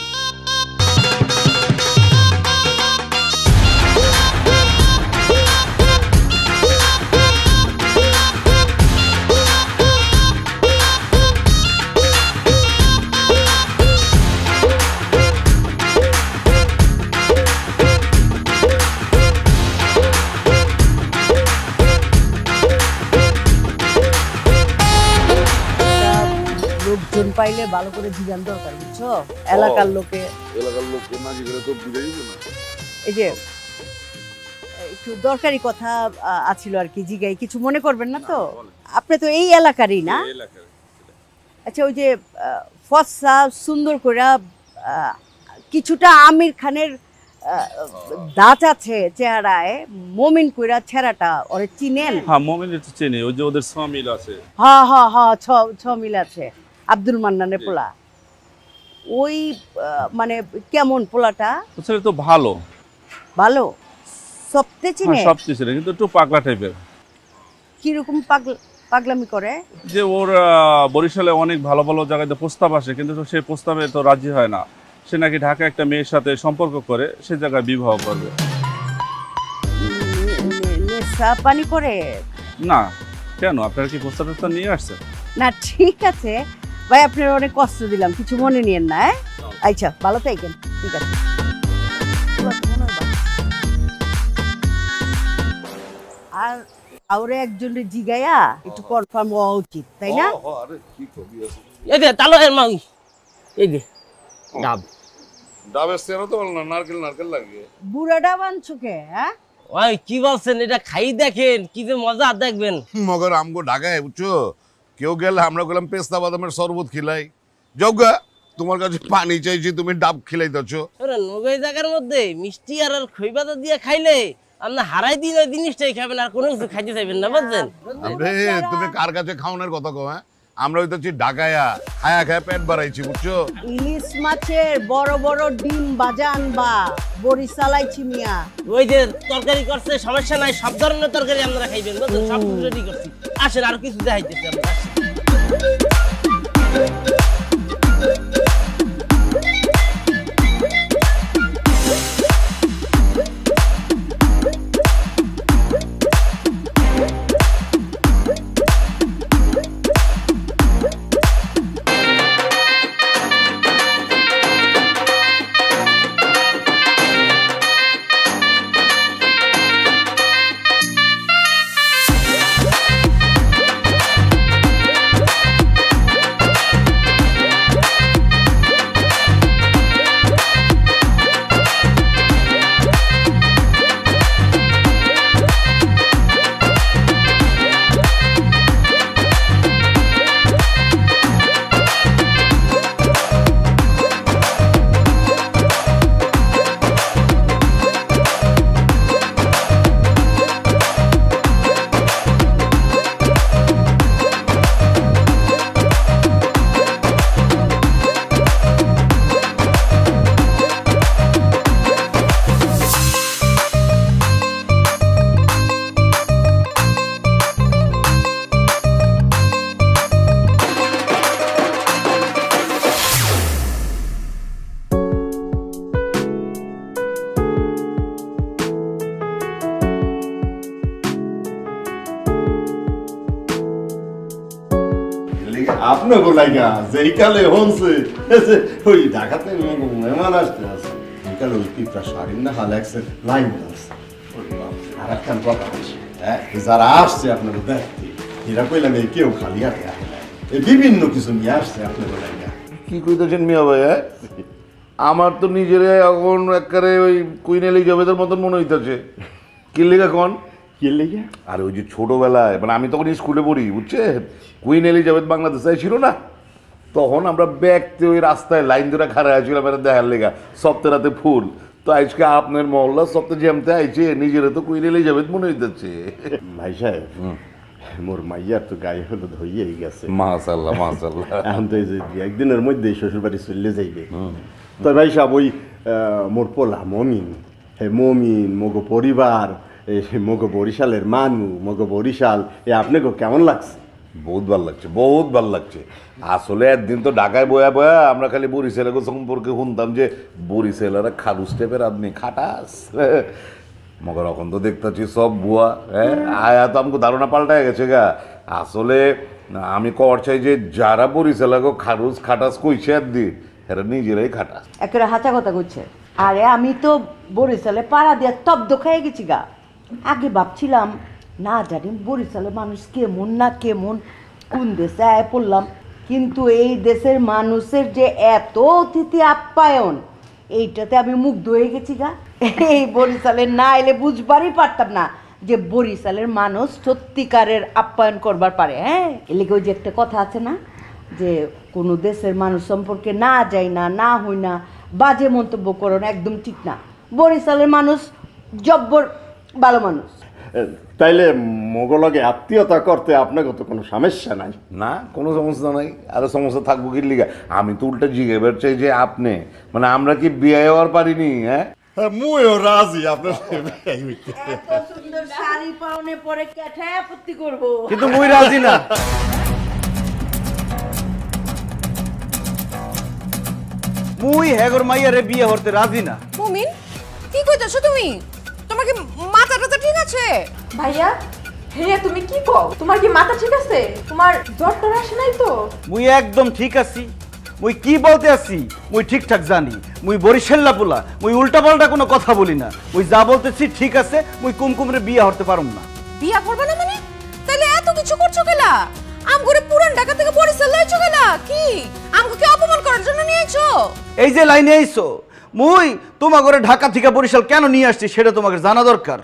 লোকজন পাইলে ভালো করে জিজ্ঞান দরকার, বুঝছো? এলাকার লোকে, এলাকার লোক না জিজ্ঞেস তো বুঝে দিব না। এই যে একটু দরকারি কথা আছিল আর কি, জিগাই, কিছু মনে করবেন না তো? আপনি তো এই এলাকারই না? আচ্ছা, ওই যে ফর্সা সুন্দর করে কিছুটা আমির খানের দাঁত আছে চেহারায়, মমিন কইরা ছেঁড়াটা ওরে চিনেন? হ্যাঁ, মমিনের তো চিনি, ওই যে ওদের সমিল আছে। হ্যাঁ হ্যাঁ হ্যাঁ, ছ মিল আছে, আব্দুল মান্নানের পোলা। ওই মানে কেমন পোলাটা? ছেলে তো ভালো, ভালো সবতে চিনে? সব কিছু কিন্তু একটু পাগলা টাইপের। কিরকম পাগলামি করে? যে ওর বরিশালে অনেক ভালো ভালো জায়গায় প্রস্তাব আসে, কিন্তু সেই প্রস্তাবে তো রাজি হয় না। সে নাকি ঢাকা একটা মেয়ের সাথে সম্পর্ক করে সে জায়গায় বিবাহ করবে। নেশা পানি করে? না, কেন? আপনারা কি প্রস্তাব নিয়ে আসছেন? না ঠিক আছে ভাই, আপনার অনেক কষ্ট দিলাম, কিছু মনে নিয়েন না। আচ্ছা ভালো থাকেন, ঠিক আছে। আর আরে একজন জিগাইয়া একটু কনফার্ম হওয়া উচিত, তাই না? এই যে তালয়ের মাং, এই যে ডাব। ডাবের সেরা তো বল না, নারকেল নারকেল লাগে। বুড়া ডাব আনছো কে? হ্যাঁ ওই কি বলছেন, এটা খাই দেখেন কি যে মজা দেখবেন। মগর আমগো ঢাকায় বুঝছো, কেউ গেলে আমরা গেলাম পেস্তা বাদামের শরবত খিলাই। যোগা তোমার কাছে পানি চাইছি, তুমি ডাব খিলাইতেছ। ওরে নগই জায়গার মধ্যে মিষ্টি আর খইবাতা দিয়ে খাইলে আপনি হারাই দিন ওই জিনিসটাই খাবেন, আর কোনো কিছু খাইতে চাইবেন না, বুঝছেন? আরে তুমি কার কাছে খাওয়ানোর কথা কো? হ্যাঁ, আমরা হইতেছি ঢাকায়া, খায়া খায়া পেট বাড়াইছি বুঝছো। ইলিশ মাছের বড় বড় ডিম ভাজা আনবা, বড়ি চালাইছি মিয়া। ওই যে তরকারি করছে সমস্যা নাই, সব ধরনের তরকারি আপনারা খাইবেন, বুঝছেন? সব কিছু রেডি করছি, আসেন আর কিছু দেখাইতেছি আমরা। আপনার গোলাইগা যেই কালে হনছে ওই ঢাকাতে মেহমান আসতে আছে, ওই কালে ওই পিঁপড়া শাড়ির না হাল একসে লাইন আছে। আর একখান কথা আছে, হ্যাঁ, যারা আসছে আপনার দেখতে, এরা কইলাম এই কেউ খালি হাতে আসে না, এই বিভিন্ন কিছু নিয়ে আসছে আপনার গোলাইগা। কি কইতেছেন মিয়া ভাই? হ্যাঁ, আমার তো নিজের এখন একেবারে ওই কুইন এলিজাবেথের মতন মনে হইতেছে। কি লেখা কোন? কি লেগে? আর ওই যে ছোটবেলায় মানে আমি তখন স্কুলে পড়ি বুঝছেন, কুইন এলিজাবেথ বাংলাদেশে ছিল না, তখন আমরা ব্যাগতে ওই রাস্তায় লাইন ধরে খাড়া আছিলাম এটা দেখার লেগা, সপ্তাহে ফুল। তো আজকে আপনার মহল্লা সপ্তাহে জ্যামতে আইছে, নিজেরা তো কুইন এলিজাবেথ মনে হইতেছে। ভাই সাহেব, মোর মাইয়ার তো গায়ে হলুদ হইয়াই গেছে। মাশাআল্লাহ মাশাআল্লাহ। এখন তো এই যে একদিনের মধ্যেই শ্বশুর বাড়ি চলে যাইবে। তো ভাই সাহেব, ওই মোর পোলা মমিন, হে মমিন মগো পরিবার, মগো বরিশালের মানু, মগো বরিশাল, এ আপনাকে কেমন লাগছে? বহুত ভাল লাগছে, বহুত ভাল লাগছে। আসলে একদিন তো ঢাকায় বয়া বয়া আমরা খালি বরিশালের সম্পর্কে শুনতাম যে বরিশালেরা খারুস টাইপের আদমি, খাটাস। মগর এখন তো দেখতেছি সব বুয়া। হ্যাঁ, আয়া তো আমাকে ধারণা পাল্টায় গেছে গা। আসলে আমি কর চাই যে যারা বরিশালাকে খারুস খাটাস কইছে একদিন, এরা নিজেরাই খাটাস। একেবারে হাঁচা কথা করছে। আরে আমি তো বরিশালে পাড়া দিয়া তব্দ খেয়ে গেছি গা। আগে ভাবছিলাম না জানি বরিশালের মানুষ কেমন না কেমন, কোন দেশে আয় পড়লাম, কিন্তু এই দেশের মানুষের যে এত অতিথি আপ্যায়ন, এইটাতে আমি মুগ্ধ হয়ে গেছি গা। এই বরিশালে না এলে বুঝবারই পারতাম না যে বরিশালের মানুষ সত্যিকারের আপ্যায়ন করবার পারে। হ্যাঁ, এলাকা ওই যে একটা কথা আছে না, যে কোনো দেশের মানুষ সম্পর্কে না যাই না, না হই না, বাজে মন্তব্য করো না, একদম ঠিক না। বরিশালের মানুষ জব্বর ভালো মানুষ। তাইলে মোগলকে আত্মীয়তা করতে আপনাকে তো কোনো সমস্যা নাই। না কোনো সমস্যা নাই, আরো সমস্যা থাকবো কি লিগা? আমি তো উল্টা জিজ্ঞেস চাই যে আপনি মানে আমরা কি বিয়ে হওয়ার পারিনি? হ্যাঁ মুইও রাজি আপনার এত সুন্দর শাড়ি পাওনে পরে কেঠায় আপত্তি করবো। কিন্তু মুই রাজি না। মুই হেগর মাইয়ারে বিয়ে হতে রাজি না। মুমিন কি কইতাছো তুমি? তোমার কি মাথা টাথা ঠিক আছে? ভাইয়া হেয়া তুমি কি কও? তোমার কি মাথা ঠিক আছে? তোমার জ্বর টর আসে নাই তো? মুই একদম ঠিক আছি। মুই কি বলতে আছি মুই ঠিকঠাক জানি। মুই বরিশাল্লা পোলা, মুই উল্টা পাল্টা কোনো কথা বলি না। মুই যা বলতেছি ঠিক আছে। মুই কুমকুমরে বিয়ে হতে পারুম না। বিয়া করবে না মানে? তাইলে এত কিছু করছো কেলা? আমগরে পুরান ঢাকা থেকে বরিশাল লাইছো কেলা? কি আমগকে অপমান করার জন্য নিয়ে আইছো? এই যে লাইনে আইছো, মুই তোমার ঘরে ঢাকা থেকে বরিশাল কেন নিয়ে আসছি সেটা তোমাকে জানা দরকার।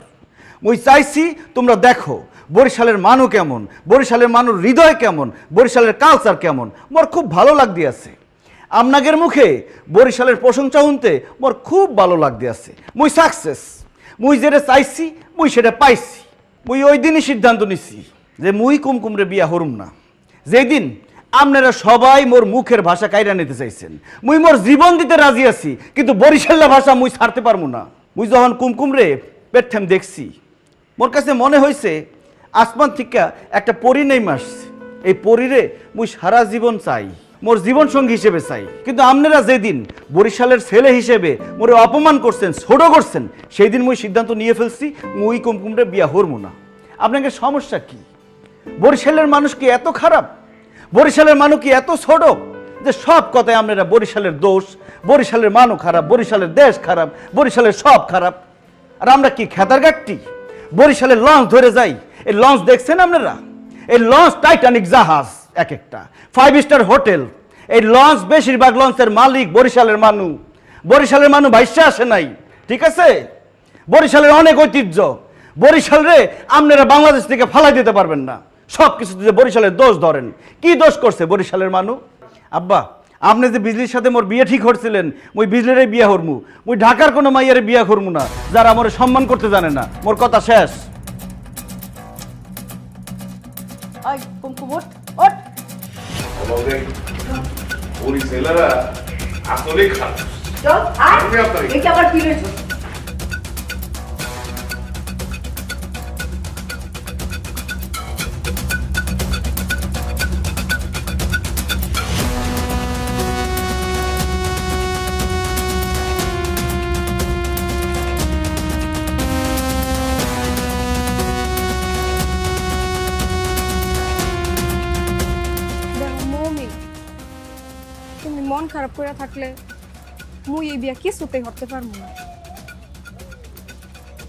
মুই চাইছি তোমরা দেখো বরিশালের মানু কেমন, বরিশালের মানুষ হৃদয় কেমন, বরিশালের কালচার কেমন। মোর খুব ভালো লাগতে আছে আপনাদের মুখে বরিশালের প্রশংসা শুনতে। মোর খুব ভালো লাগতে আছে। মুই সাকসেস। মুই যেটা চাইছি মুই সেটা পাইছি। মুই ওই দিনই সিদ্ধান্ত নিছি যে মুই কুমকুমরে বিয়া হরুম না যেদিন আপনারা সবাই মোর মুখের ভাষা কাইরা নিতে চাইছেন। মুই মোর জীবন দিতে রাজি আছি, কিন্তু বরিশাল্লা ভাষা মুই ছাড়তে পারবো না। মুই যখন কুমকুমরে পেট্ঠাম দেখছি, মোর কাছে মনে হয়েছে আসমান থেকে একটা পরী নেমে আসছে। এই পরীরে মুই সারা জীবন চাই, মোর জীবন সঙ্গী হিসেবে চাই। কিন্তু আপনারা যেদিন বরিশালের ছেলে হিসেবে মোরে অপমান করছেন, ছোট করছেন, সেই দিন মুই সিদ্ধান্ত নিয়ে ফেলছি মুই কুমকুমরে বিয়া হরমু না। আপনাকে সমস্যা কি? বরিশালের মানুষ কি এত খারাপ? বরিশালের মানুষ কি এত ছোট যে সব কথায় আপনারা বরিশালের দোষ, বরিশালের মানুষ খারাপ, বরিশালের দেশ খারাপ, বরিশালের সব খারাপ? আর আমরা কি খেতার গাট্টি? বরিশালের লঞ্চ ধরে যাই। এই লঞ্চ দেখছেন আপনারা? এই লঞ্চ টাইটানিক জাহাজ এক একটা 5 স্টার হোটেল। এই লঞ্চ বেশিরভাগ লঞ্চের মালিক বরিশালের মানুষ। বরিশালের মানুষ ভাইসা আসে নাই, ঠিক আছে? বরিশালের অনেক ঐতিহ্য। বরিশালে আপনারা বাংলাদেশ থেকে ফালাই দিতে পারবেন না। সব কিছুতে যে বরিশালের দোষ ধরেন, কি দোষ করছে বরিশালের মানুষ? আব্বা আপনি যে বিজলির সাথে মোর বিয়ে ঠিক করছিলেন, মুই বিজলিরে বিয়ে হরমু। মুই ঢাকার কোনো মাইয়ারে বিয়ে করমু না যারা আমার সম্মান করতে জানে না। মোর কথা শেষ। ওই কুমকুম ওঠ ওঠ। ওই ছেলেরা আসলে খারাপ। চল আয়। এটা আবার কি লইছো? তুমি মন খারাপ করে থাকলে মুই এই বিয়া কিছুতেই হতে পারবো না।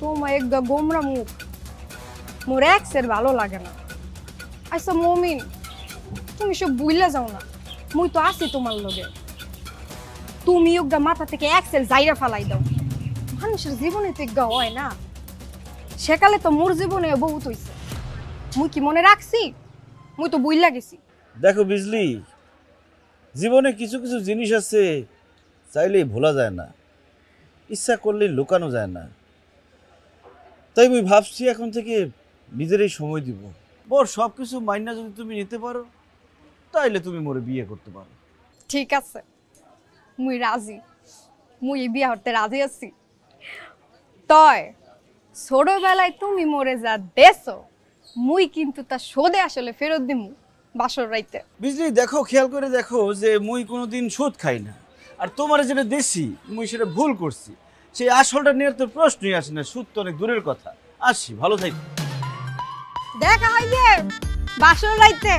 তোমার একদম গোমরা মুখ মোর এক্সের ভালো লাগে না। আচ্ছা মমিন তুমি সব বুইলা যাও না, মুই তো আছি তোমার লগে। তুমি একদম মাথা থেকে এক্সেল জাইরা ফালাই দাও। মানুষের জীবনে তো একদম হয় না, সেকালে তো মোর জীবনে বহুত হইছে। মুই কি মনে রাখছি? মুই তো বুইলা গেছি। দেখো বিজলি, জীবনে কিছু কিছু জিনিস আছে চাইলেই ভোলা যায় না, ইচ্ছা করলেই লুকানো যায় না। তাই আমি ভাবছি এখন থেকে নিজেরই সময় দিব। বর সব কিছু মাইনা যদি তুমি নিতে পারো তাইলে তুমি মোরে বিয়ে করতে পারো। ঠিক আছে, মুই রাজি। মুই এই বিয়া হতে রাজি আছি। তয় ছোটবেলায় তুমি মোরে যা দেছো, মুই কিন্তু তা শোধে আসলে ফেরত দিমু বাসর রাইতে। বিজলি দেখো, খেয়াল করে দেখো যে মুই কোনোদিন সুদ খাই না। আর তোমার যেটা দেশি মুই সেটা ভুল করছি, সেই আসলটা নিয়ে তো প্রশ্নই আসে না। সুদ তো অনেক দূরের কথা। আসি, ভালো থাকি। দেখা হইবে বাসর রাইতে।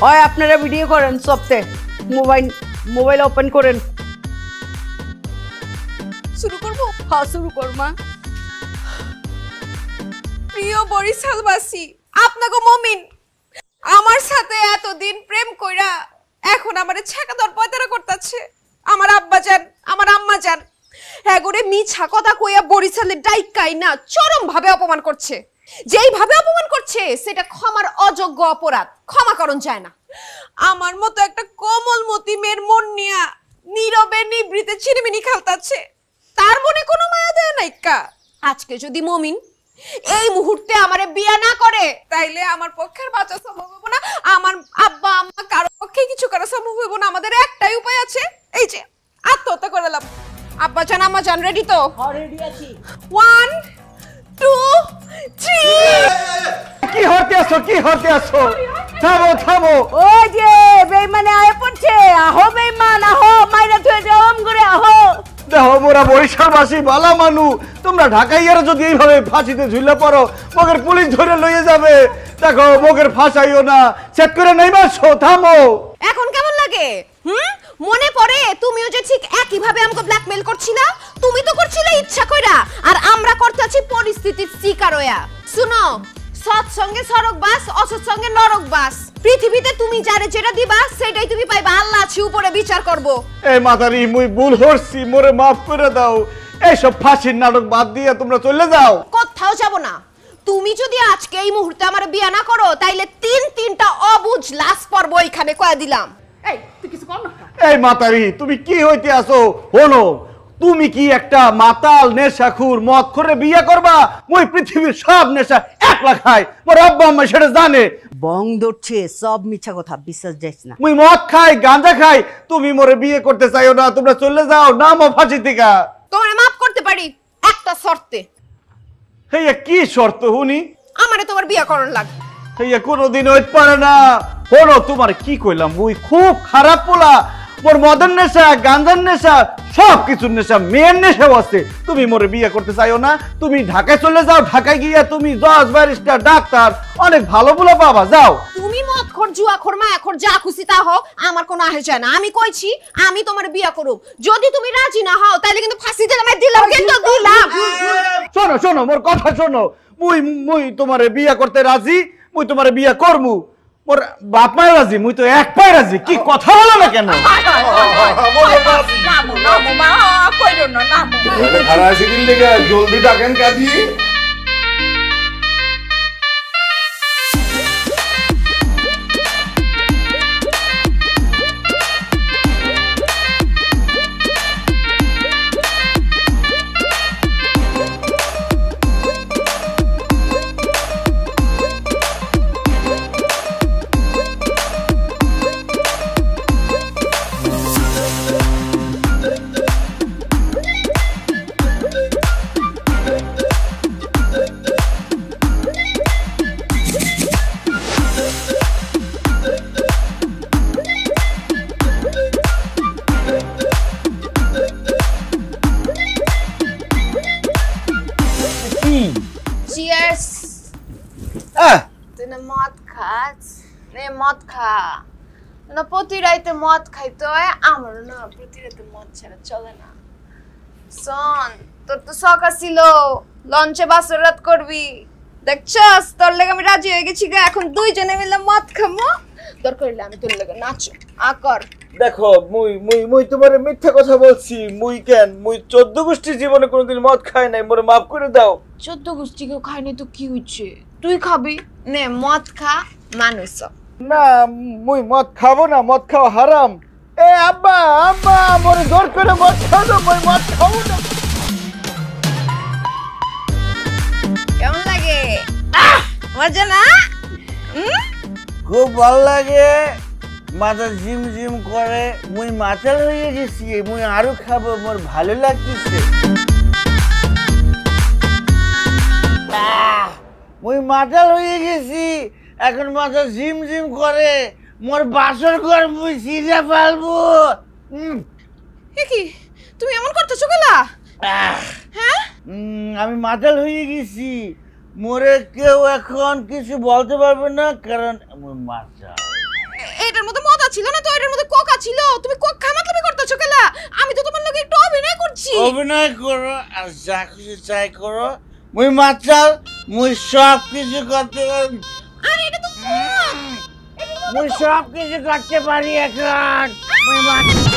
হয় আপনারা ভিডিও করেন সবতে, মোবাইল ওপেন করেন। শুরু করব? হ্যাঁ শুরু কর মা। প্রিয় বরিশালবাসী, আপনাকে মমিন আমার সাথে এতদিন প্রেম কইরা এখন আমারে ছেকাদর পয়তারা করতেছে। আমার আব্বা জান, আমার আম্মা জান এগোরে মিছা কথা কইয়া বরিশালে ডাইকাই না চরম ভাবে অপমান করছে। যেই ভাবে অপমান করছে সেটা ক্ষমার অযোগ্য অপরাধ, ক্ষমা করণ যায় না। আমার মতো একটা কোমলমতি মেয়ের মন নিয়া নীরবে নিবৃতে ছিনিমিনি খেলতাছে, তার মনে কোনো মায়া দেয় নাই কা। আজকে যদি মমিন এই মুহূর্তে আমারে বিয়া না করে তাইলে আমার পক্ষের বাঁচা সম্ভব হবে না, আমার আব্বা আম্মা কারো পক্ষে কিছু করা সম্ভব হবে না। আমাদের একটাই উপায় আছে, এই যে আত্মহত্যা করে লাভ। আব্বা জান আম্মা জান রেডি তো? রেডি আছি। 1 2 3। কি হতে আসো থামো ওই যে বেইমানে আয় পড়ছে, আহো বেইমান আহো, মাইরা থুয়ে যাও করে আহো। দেখো মোরা বরিশালবাসী ভালো মানু, তোমরা ঢাকাইয়ারা যদি এইভাবে ফাঁসিতে ঝুলে পড়ো মগের পুলিশ ধরে লইয়ে যাবে। দেখো মগের ফাঁসাইও না, চেক করে নেই মাসো, থামো। এখন কেমন লাগে? মনে পড়ে তুমিও যে ঠিক একই ভাবে আমাকে ব্ল্যাকমেল করছিলা? তুমি তো করছিলে ইচ্ছা কইরা, আর আমরা করতে আছি পরিস্থিতির শিকার হইয়া। শুনো, সৎ সঙ্গে সড়ক বাস, অসৎ সঙ্গে নরক বাস। পৃথিবীতে তুমি যারে যেটা দিবা সেটাই তুমি পাইবা। আল্লাহ আছে উপরে বিচার করব। এই মাতারি মুই ভুল করছি, মোরে মাফ করে দাও। এইসব ফাঁসির নাটক বাদ দিয়ে তোমরা চলে যাও। কোথাও যাব না। তুমি যদি আজকে এই মুহূর্তে আমার বিয়া না করো তাইলে তিনটা অবুঝ লাশ পড়বো এখানে, কয়া দিলাম। এই তুই কিছু কর না। এই মাতারি তুমি কি হইতে আসো? হলো তুমি কি একটা মাতাল নেশাখুর মদ করে বিয়ে করবা? মই পৃথিবীর সব নেশা একলা খাই, মোর আব্বা আম্মা সেটা জানে। বং ধরছে, সব মিছা কথা, বিশ্বাস যাইস না। মুই মদ খাই, গাঁজা খাই, তুমি মোরে বিয়ে করতে চাইও না। তোমরা চলে যাও, নামো ফাঁসি থেকে। তোমারে মাফ করতে পারি একটা শর্তে। হেয়া কি শর্ত হুনি? আমারে তোমার বিয়া করার লাগবে। হেয়া কোনোদিন হইতে পারে না। হলো তোমার কি কইলাম, মুই খুব খারাপ পোলা। মোর মদের নেশা, গাঁজার নেশা, সব কিছুর নেশা, মেয়ের নেশাও আছে। তুমি মোরে বিয়ে করতে চাইও না। তুমি ঢাকায় চলে যাও, ঢাকায় গিয়া তুমি জজ, ব্যারিস্টার, ডাক্তার অনেক ভালো পোলা পাবা, যাও। তুমি মদখোর, জুয়াখোর, মায়াখোর, যা খুশি তা হও, আমার কোনো আহে যায় না। আমি কইছি আমি তোমার বিয়া করব। যদি তুমি রাজি না হও তাহলে কিন্তু ফাঁসি দিলাম, কিন্তু দিলাম। শোনো মোর কথা শোনো। মুই তোমারে বিয়া করতে রাজি, মুই তোমারে বিয়া করমু। মোর বাপ মায় রাজি, মুই তো এক পায়ে রাজি। কি কথা বলো না কেন? জলদি ডাকেন কাজী। চিয়ার্স। তুই না মদ খাস? নে মদ খা না, প্রতি রাইতে মদ খাইতে হয়। আমার না প্রতি রাইতে মদ ছাড়া চলে না। শোন, তোর তো শখ ছিল লঞ্চে বাসর রাত করবি, দেখছস? তোর লেগে আমি রাজি হয়ে গেছি। এখন দুইজনে মিলে মদ খামো, দরকার হইলে আমি তোর লেগে নাচো আকর। দেখো মুই তোমারে মিথ্যা কথা বলছি। মুই 14 গোষ্ঠী জীবনে কোনোদিন মদ খাই নাই, মোরে মাফ করে দাও। 14 গোষ্ঠী কেউ খায়নি তো কি হইছে? তুই খাবি? নে মদ খা, মানুষ হ। না মুই মদ খাবো না, মদ খাওয়া হারাম। এ আব্বা আম্মা মোরে জোর করে মদ খাও না, মুই মদ খাবো না। কেমন লাগে? মজা না? খুব ভালো লাগে, মাথা ঝিম ঝিম করে। মুই মাতাল হয়ে গেছি, মুই আরো খাবো, মোর ভালো লাগতেছে। মুই মাতাল হয়ে গেছি, এখন মাথা ঝিম ঝিম করে। মোর বাসর ঘর মুই সিজা পালবো। কি তুমি এমন করতেছো গলা? হ্যাঁ, আমি মাতাল হয়ে গেছি। মোরে কেউ এখন কিছু বলতে পারবে না, কারণ মোর মাতাল। এটার মধ্যে মদ ছিল না তো, এটার মধ্যে কোকা ছিল। তুমি কোক খামাতলামি করতেছো গলা? আমি তো তোমার লগে একটু অভিনয় করছি। অভিনয় করো আর যা খুশি চাই করো, মুই মাতাল, মুই সব কিছু করতে পারি। আরে এটা তো মদ। মুই সব কিছু করতে পারি এখন। মুই মাতাল।